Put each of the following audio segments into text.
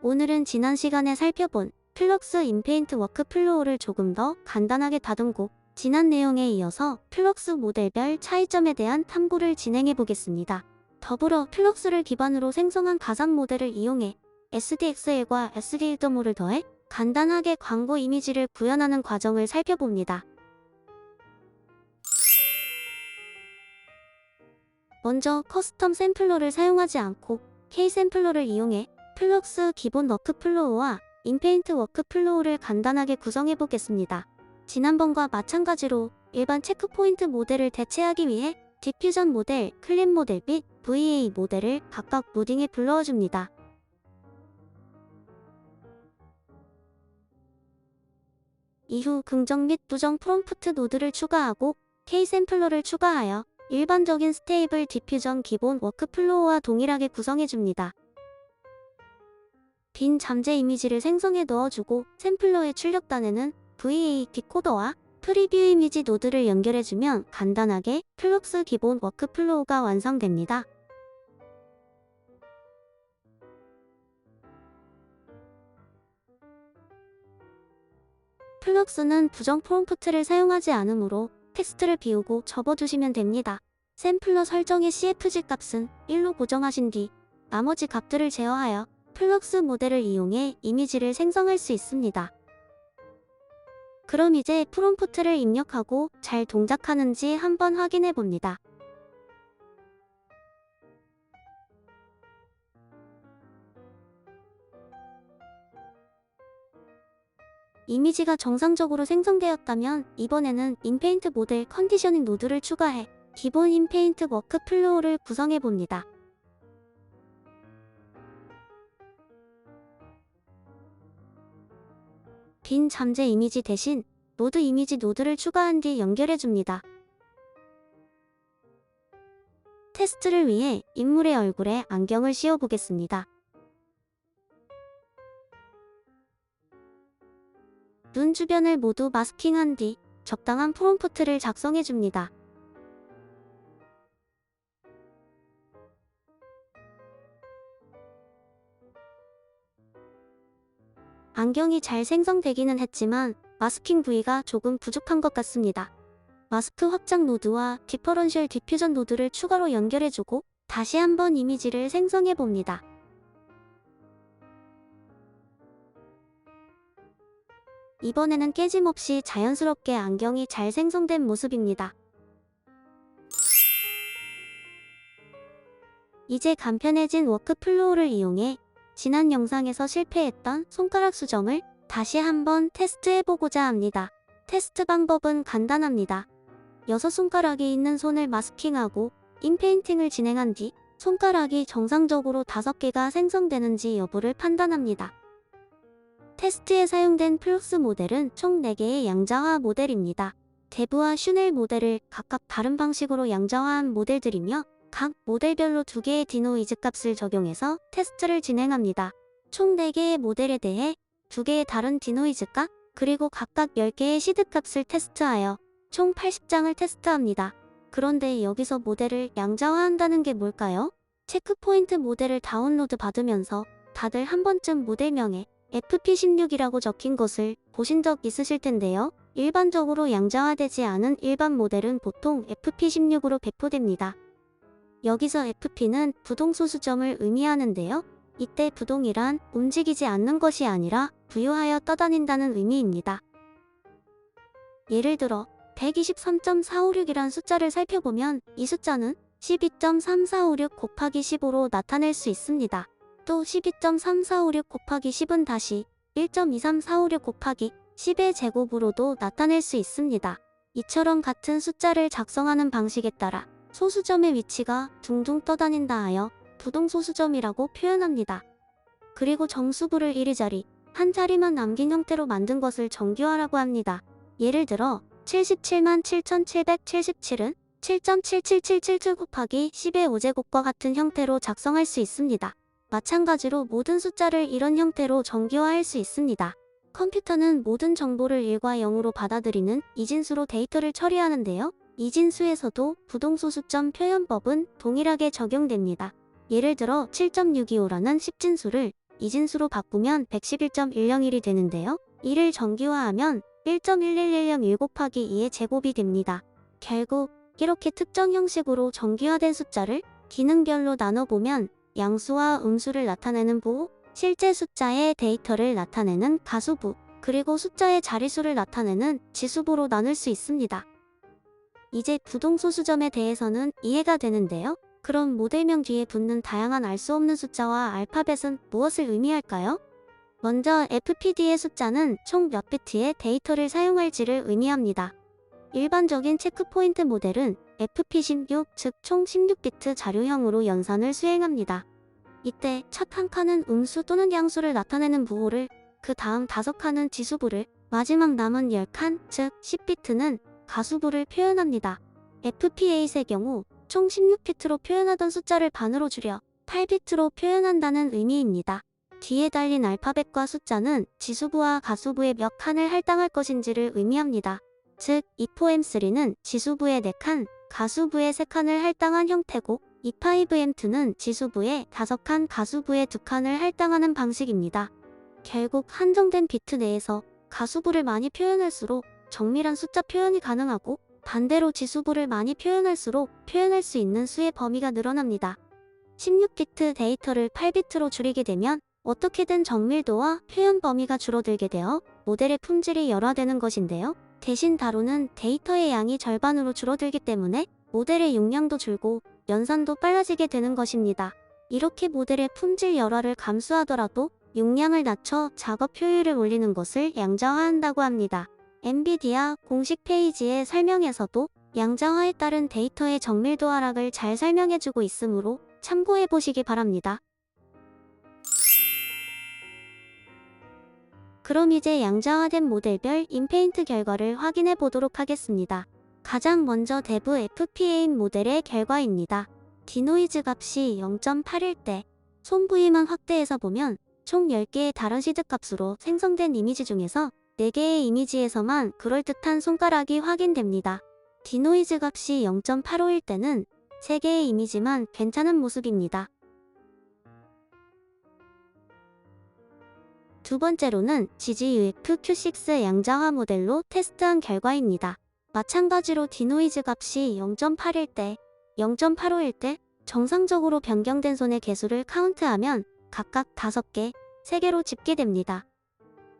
오늘은 지난 시간에 살펴본 플럭스 인페인트 워크플로우를 조금 더 간단하게 다듬고 지난 내용에 이어서 플럭스 모델별 차이점에 대한 탐구를 진행해 보겠습니다. 더불어 플럭스를 기반으로 생성한 가상 모델을 이용해 SDXL과 SD1.5를 더해 간단하게 광고 이미지를 구현하는 과정을 살펴봅니다. 먼저 커스텀 샘플러를 사용하지 않고 K샘플러를 이용해 플럭스 기본 워크플로우와 인페인트 워크플로우를 간단하게 구성해 보겠습니다. 지난번과 마찬가지로 일반 체크포인트 모델을 대체하기 위해 디퓨전 모델, 클립 모델 및 VA 모델을 각각 로딩에 불러와 줍니다. 이후 긍정 및 부정 프롬프트 노드를 추가하고 K샘플러를 추가하여 일반적인 스테이블 디퓨전 기본 워크플로우와 동일하게 구성해줍니다. 빈 잠재 이미지를 생성해 넣어주고 샘플러의 출력단에는 VA 디코더와 프리뷰 이미지 노드를 연결해주면 간단하게 플럭스 기본 워크플로우가 완성됩니다. 플럭스는 부정 프롬프트를 사용하지 않으므로 텍스트를 비우고 접어주시면 됩니다. 샘플러 설정의 CFG 값은 1로 고정하신 뒤 나머지 값들을 제어하여 플럭스 모델을 이용해 이미지를 생성할 수 있습니다. 그럼 이제 프롬프트를 입력하고 잘 동작하는지 한번 확인해 봅니다. 이미지가 정상적으로 생성되었다면 이번에는 인페인트 모델 컨디셔닝 노드를 추가해 기본 인페인트 워크플로우를 구성해 봅니다. 빈 잠재 이미지 대신 로드 이미지 노드를 추가한 뒤 연결해줍니다. 테스트를 위해 인물의 얼굴에 안경을 씌워보겠습니다. 눈 주변을 모두 마스킹한 뒤 적당한 프롬프트를 작성해줍니다. 안경이 잘 생성되기는 했지만 마스킹 부위가 조금 부족한 것 같습니다. 마스크 확장 노드와 디퍼런셜 디퓨전 노드를 추가로 연결해주고 다시 한번 이미지를 생성해봅니다. 이번에는 깨짐없이 자연스럽게 안경이 잘 생성된 모습입니다. 이제 간편해진 워크플로우를 이용해 지난 영상에서 실패했던 손가락 수정을 다시 한번 테스트해보고자 합니다. 테스트 방법은 간단합니다. 6손가락이 있는 손을 마스킹하고 인페인팅을 진행한 뒤 손가락이 정상적으로 5개가 생성되는지 여부를 판단합니다. 테스트에 사용된 플럭스 모델은 총 4개의 양자화 모델입니다. 데브와 슈넬 모델을 각각 다른 방식으로 양자화한 모델들이며 각 모델별로 2개의 디노이즈 값을 적용해서 테스트를 진행합니다. 총 4개의 모델에 대해 2개의 다른 디노이즈 값, 그리고 각각 10개의 시드 값을 테스트하여 총 80장을 테스트합니다. 그런데 여기서 모델을 양자화한다는 게 뭘까요? 체크포인트 모델을 다운로드 받으면서 다들 한 번쯤 모델명에 FP16이라고 적힌 것을 보신 적 있으실 텐데요. 일반적으로 양자화되지 않은 일반 모델은 보통 FP16으로 배포됩니다. 여기서 FP는 부동소수점을 의미하는데요. 이때 부동이란 움직이지 않는 것이 아니라 부유하여 떠다닌다는 의미입니다. 예를 들어 123.456이란 숫자를 살펴보면 이 숫자는 12.3456 곱하기 15로 나타낼 수 있습니다. 또 12.3456 곱하기 10은 다시 1.23456 곱하기 10의 제곱으로도 나타낼 수 있습니다. 이처럼 같은 숫자를 작성하는 방식에 따라 소수점의 위치가 둥둥 떠다닌다 하여 부동소수점이라고 표현합니다. 그리고 정수부를 1위자리, 한 자리만 남긴 형태로 만든 것을 정규화라고 합니다. 예를 들어 777,777은 7.77777 곱하기 10의 5제곱과 같은 형태로 작성할 수 있습니다. 마찬가지로 모든 숫자를 이런 형태로 정규화할 수 있습니다. 컴퓨터는 모든 정보를 1과 0으로 받아들이는 이진수로 데이터를 처리하는데요. 이진수에서도 부동소수점 표현법은 동일하게 적용됩니다. 예를 들어 7.625라는 10진수를 이진수로 바꾸면 111.101이 되는데요. 이를 정기화하면 1.11101 곱하기 2의 제곱이 됩니다. 결국 이렇게 특정 형식으로 정기화된 숫자를 기능별로 나눠보면 양수와 음수를 나타내는 부, 실제 숫자의 데이터를 나타내는 가수부, 그리고 숫자의 자리수를 나타내는 지수부로 나눌 수 있습니다. 이제 부동소수점에 대해서는 이해가 되는데요. 그럼 모델명 뒤에 붙는 다양한 알 수 없는 숫자와 알파벳은 무엇을 의미할까요? 먼저 FPD의 숫자는 총 몇 비트의 데이터를 사용할지를 의미합니다. 일반적인 체크포인트 모델은 FP16, 즉 총 16비트 자료형으로 연산을 수행합니다. 이때 첫 한 칸은 음수 또는 양수를 나타내는 부호를, 그 다음 5칸은 지수부를, 마지막 남은 10칸, 즉 10비트는 가수부를 표현합니다. FP8의 경우 총 16비트로 표현하던 숫자를 반으로 줄여 8비트로 표현한다는 의미입니다. 뒤에 달린 알파벳과 숫자는 지수부와 가수부의 몇 칸을 할당할 것인지를 의미합니다. 즉, E4M3는 지수부의 4칸, 가수부의 3칸을 할당한 형태고 E5M2는 지수부의 5칸, 가수부의 2칸을 할당하는 방식입니다. 결국 한정된 비트 내에서 가수부를 많이 표현할수록 정밀한 숫자 표현이 가능하고 반대로 지수부를 많이 표현할수록 표현할 수 있는 수의 범위가 늘어납니다. 16비트 데이터를 8비트로 줄이게 되면 어떻게든 정밀도와 표현 범위가 줄어들게 되어 모델의 품질이 열화되는 것인데요. 대신 다루는 데이터의 양이 절반으로 줄어들기 때문에 모델의 용량도 줄고 연산도 빨라지게 되는 것입니다. 이렇게 모델의 품질 열화를 감수하더라도 용량을 낮춰 작업 효율을 올리는 것을 양자화한다고 합니다. 엔비디아 공식 페이지의 설명에서도 양자화에 따른 데이터의 정밀도 하락을 잘 설명해주고 있으므로 참고해보시기 바랍니다. 그럼 이제 양자화된 모델별 인페인트 결과를 확인해 보도록 하겠습니다. 가장 먼저 대부 FP8 모델의 결과입니다. 디노이즈 값이 0.8일 때 손 부위만 확대해서 보면 총 10개의 다른 시드값으로 생성된 이미지 중에서 4개의 이미지에서만 그럴듯한 손가락이 확인됩니다. 디노이즈 값이 0.85일 때는 3개의 이미지만 괜찮은 모습입니다. 두 번째로는 GGUF Q6 양자화 모델로 테스트한 결과입니다. 마찬가지로 디노이즈 값이 0.8일 때, 0.85일 때 정상적으로 변경된 손의 개수를 카운트하면 각각 5개, 3개로 집계됩니다.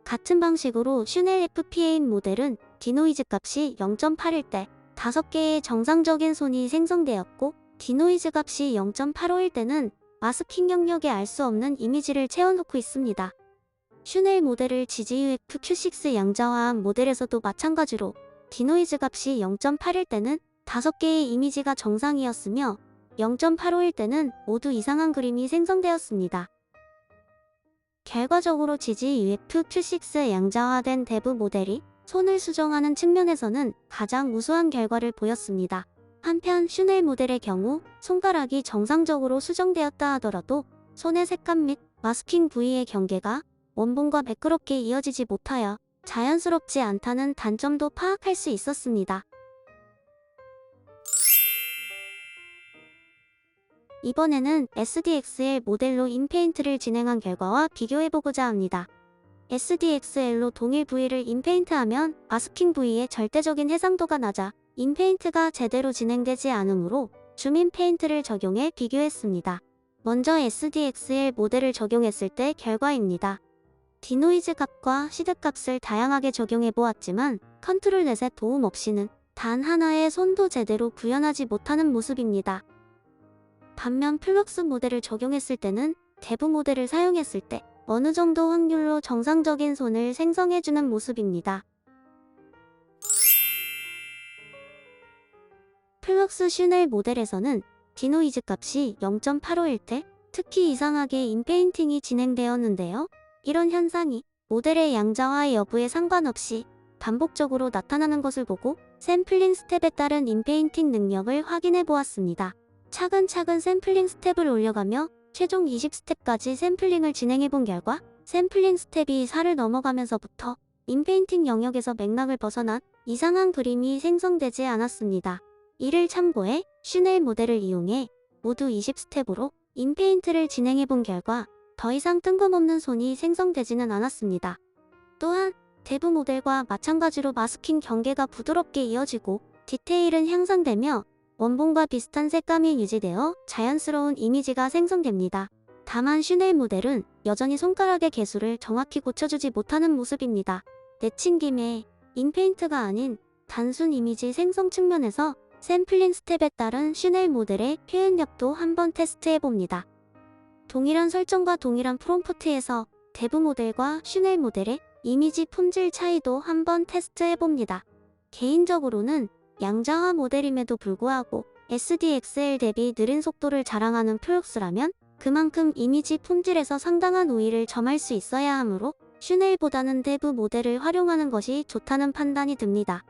같은 방식으로 슈넬 FP8 모델은 디노이즈 값이 0.8일 때 5개의 정상적인 손이 생성되었고 디노이즈 값이 0.85일 때는 마스킹 영역에 알 수 없는 이미지를 채워놓고 있습니다. 슈넬 모델을 GGUF Q6 양자화한 모델에서도 마찬가지로 디노이즈 값이 0.8일 때는 5개의 이미지가 정상이었으며 0.85일 때는 모두 이상한 그림이 생성되었습니다. 결과적으로 GGUF Q6 양자화된 대부 모델이 손을 수정하는 측면에서는 가장 우수한 결과를 보였습니다. 한편 슈넬 모델의 경우 손가락이 정상적으로 수정되었다 하더라도 손의 색감 및 마스킹 부위의 경계가 원본과 매끄럽게 이어지지 못하여 자연스럽지 않다는 단점도 파악할 수 있었습니다. 이번에는 SDXL 모델로 인페인트를 진행한 결과와 비교해보고자 합니다. SDXL로 동일 부위를 인페인트하면 마스킹 부위의 절대적인 해상도가 낮아 인페인트가 제대로 진행되지 않으므로 줌인페인트를 적용해 비교했습니다. 먼저 SDXL 모델을 적용했을 때 결과입니다. 디노이즈 값과 시드 값을 다양하게 적용해 보았지만 컨트롤 넷의 도움 없이는 단 하나의 손도 제대로 구현하지 못하는 모습입니다. 반면 플럭스 모델을 적용했을 때는 대부 모델을 사용했을 때 어느 정도 확률로 정상적인 손을 생성해주는 모습입니다. 플럭스 슈넬 모델에서는 디노이즈 값이 0.85일 때 특히 이상하게 인페인팅이 진행되었는데요. 이런 현상이 모델의 양자화 여부에 상관없이 반복적으로 나타나는 것을 보고 샘플링 스텝에 따른 인페인팅 능력을 확인해 보았습니다. 차근차근 샘플링 스텝을 올려가며 최종 20스텝까지 샘플링을 진행해 본 결과 샘플링 스텝이 4를 넘어가면서부터 인페인팅 영역에서 맥락을 벗어난 이상한 그림이 생성되지 않았습니다. 이를 참고해 슈넬 모델을 이용해 모두 20스텝으로 인페인트를 진행해 본 결과 더 이상 뜬금없는 손이 생성되지는 않았습니다. 또한 대부 모델과 마찬가지로 마스킹 경계가 부드럽게 이어지고 디테일은 향상되며 원본과 비슷한 색감이 유지되어 자연스러운 이미지가 생성됩니다. 다만 슈넬 모델은 여전히 손가락의 개수를 정확히 고쳐주지 못하는 모습입니다. 내친김에 인페인트가 아닌 단순 이미지 생성 측면에서 샘플링 스텝에 따른 슈넬 모델의 표현력도 한번 테스트해봅니다. 동일한 설정과 동일한 프롬프트에서 대부 모델과 슈넬 모델의 이미지 품질 차이도 한번 테스트해봅니다. 개인적으로는 양자화 모델임에도 불구하고 SDXL 대비 느린 속도를 자랑하는 플럭스라면 그만큼 이미지 품질에서 상당한 우위를 점할 수 있어야 하므로 슈넬보다는 대부 모델을 활용하는 것이 좋다는 판단이 듭니다.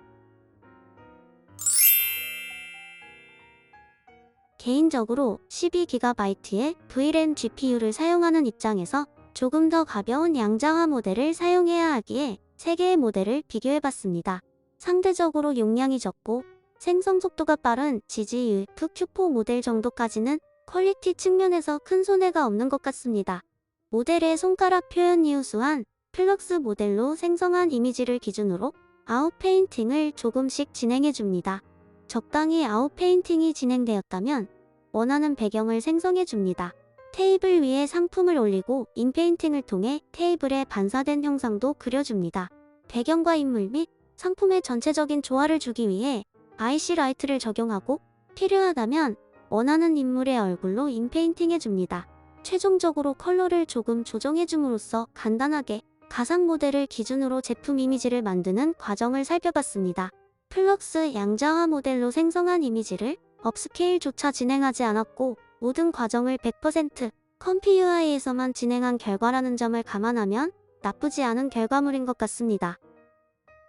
개인적으로 12GB의 VRAM GPU를 사용하는 입장에서 조금 더 가벼운 양자화 모델을 사용해야 하기에 3개의 모델을 비교해봤습니다. 상대적으로 용량이 적고 생성 속도가 빠른 GGUF Q4 모델 정도까지는 퀄리티 측면에서 큰 손해가 없는 것 같습니다. 모델의 손가락 표현이 우수한 플럭스 모델로 생성한 이미지를 기준으로 아웃페인팅을 조금씩 진행해줍니다. 적당히 아웃페인팅이 진행되었다면 원하는 배경을 생성해줍니다. 테이블 위에 상품을 올리고 인페인팅을 통해 테이블에 반사된 형상도 그려줍니다. 배경과 인물 및 상품의 전체적인 조화를 주기 위해 IC 라이트를 적용하고 필요하다면 원하는 인물의 얼굴로 인페인팅해줍니다. 최종적으로 컬러를 조금 조정해줌으로써 간단하게 가상 모델을 기준으로 제품 이미지를 만드는 과정을 살펴봤습니다. 플럭스 양자화 모델로 생성한 이미지를 업스케일조차 진행하지 않았고 모든 과정을 100% 컴피 UI에서만 진행한 결과라는 점을 감안하면 나쁘지 않은 결과물인 것 같습니다.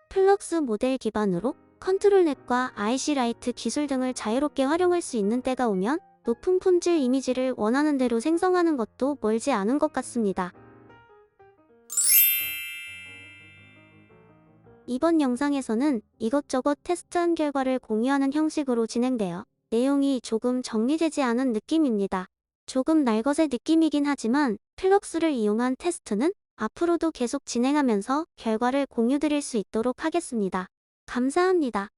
플럭스 모델 기반으로 컨트롤 넷과 IC 라이트 기술 등을 자유롭게 활용할 수 있는 때가 오면 높은 품질 이미지를 원하는 대로 생성하는 것도 멀지 않은 것 같습니다. 이번 영상에서는 이것저것 테스트한 결과를 공유하는 형식으로 진행되어 내용이 조금 정리되지 않은 느낌입니다. 조금 날것의 느낌이긴 하지만 플럭스를 이용한 테스트는 앞으로도 계속 진행하면서 결과를 공유드릴 수 있도록 하겠습니다. 감사합니다.